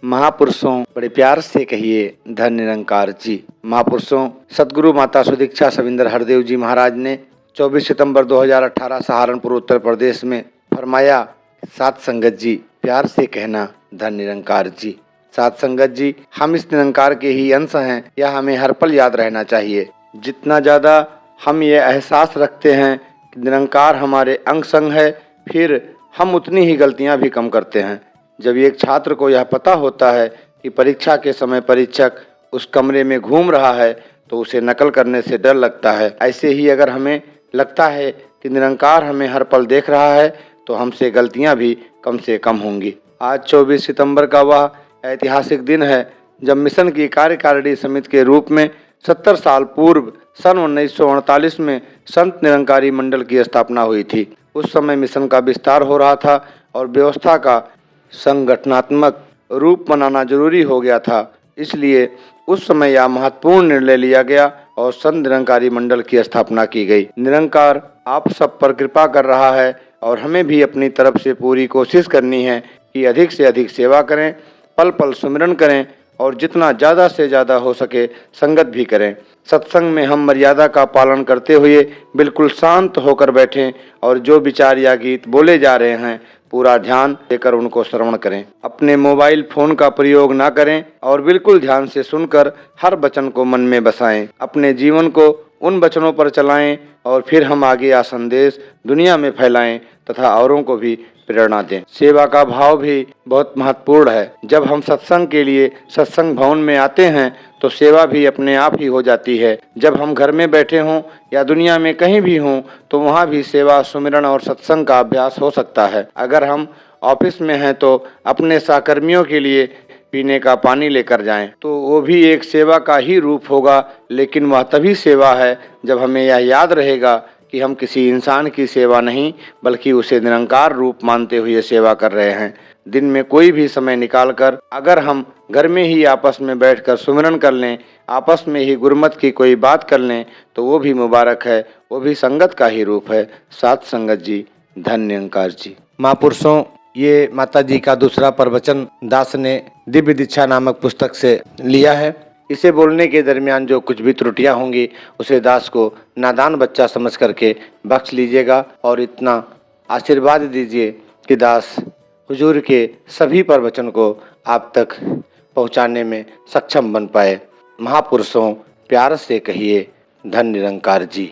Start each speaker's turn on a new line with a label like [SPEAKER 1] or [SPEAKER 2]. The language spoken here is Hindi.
[SPEAKER 1] महापुरुषों बड़े प्यार से कहिए धन निरंकार जी। महापुरुषों सदगुरु माता सुदीक्षा सविंदर हरदेव जी महाराज ने 24 सितंबर 2018 सहारनपुर उत्तर प्रदेश में फरमाया, सात संगत जी प्यार से कहना धन निरंकार जी। सात संगत जी, हम इस निरंकार के ही अंश हैं, यह हमें हर पल याद रहना चाहिए। जितना ज़्यादा हम ये एहसास रखते हैं कि निरंकार हमारे अंग संग है, फिर हम उतनी ही गलतियां भी कम करते हैं। जब एक छात्र को यह पता होता है कि परीक्षा के समय परीक्षक उस कमरे में घूम रहा है तो उसे नकल करने से डर लगता है। ऐसे ही अगर हमें लगता है कि निरंकार हमें हर पल देख रहा है तो हमसे गलतियां भी कम से कम होंगी। आज 24 सितंबर का वह ऐतिहासिक दिन है जब मिशन की कार्यकारिणी समिति के रूप में 70 साल पूर्व सन 1948 में संत निरंकारी मंडल की स्थापना हुई थी। उस समय मिशन का विस्तार हो रहा था और व्यवस्था का संगठनात्मक रूप बनाना जरूरी हो गया था। इसलिए उस समय यह महत्वपूर्ण निर्णय लिया गया और संत निरंकारी मंडल की स्थापना की गई। निरंकार आप सब पर कृपा कर रहा है और हमें भी अपनी तरफ से पूरी कोशिश करनी है कि अधिक से अधिक सेवा करें, पल पल सुमिरन करें और जितना ज़्यादा से ज़्यादा हो सके संगत भी करें। सत्संग में हम मर्यादा का पालन करते हुए बिल्कुल शांत होकर बैठें और जो विचार या गीत बोले जा रहे हैं पूरा ध्यान देकर उनको श्रवण करें। अपने मोबाइल फोन का प्रयोग ना करें और बिल्कुल ध्यान से सुनकर हर वचन को मन में बसाएं। अपने जीवन को उन वचनों पर चलाएं और फिर हम आगे यह संदेश दुनिया में फैलाएं तथा औरों को भी प्रेरणा दें। सेवा का भाव भी बहुत महत्वपूर्ण है। जब हम सत्संग के लिए सत्संग भवन में आते हैं तो सेवा भी अपने आप ही हो जाती है। जब हम घर में बैठे हों या दुनिया में कहीं भी हों तो वहाँ भी सेवा, सुमिरन और सत्संग का अभ्यास हो सकता है। अगर हम ऑफिस में हैं तो अपने सहकर्मियों के लिए पीने का पानी लेकर जाएं, तो वो भी एक सेवा का ही रूप होगा। लेकिन वह तभी सेवा है जब हमें यह याद रहेगा कि हम किसी इंसान की सेवा नहीं बल्कि उसे निरंकार रूप मानते हुए सेवा कर रहे हैं। दिन में कोई भी समय निकालकर अगर हम घर में ही आपस में बैठकर सुमिरन कर लें, आपस में ही गुरमत की कोई बात कर लें तो वो भी मुबारक है, वो भी संगत का ही रूप है। सात संगत जी धन निरंकार जी। महापुरुषों, ये माता जी का दूसरा प्रवचन दास ने दिव्य दीक्षा नामक पुस्तक से लिया है। इसे बोलने के दरमियान जो कुछ भी त्रुटियां होंगी उसे दास को नादान बच्चा समझ करके बख्श लीजिएगा और इतना आशीर्वाद दीजिए कि दास हुजूर के सभी प्रवचन को आप तक पहुंचाने में सक्षम बन पाए। महापुरुषों प्यार से कहिए धन निरंकार जी।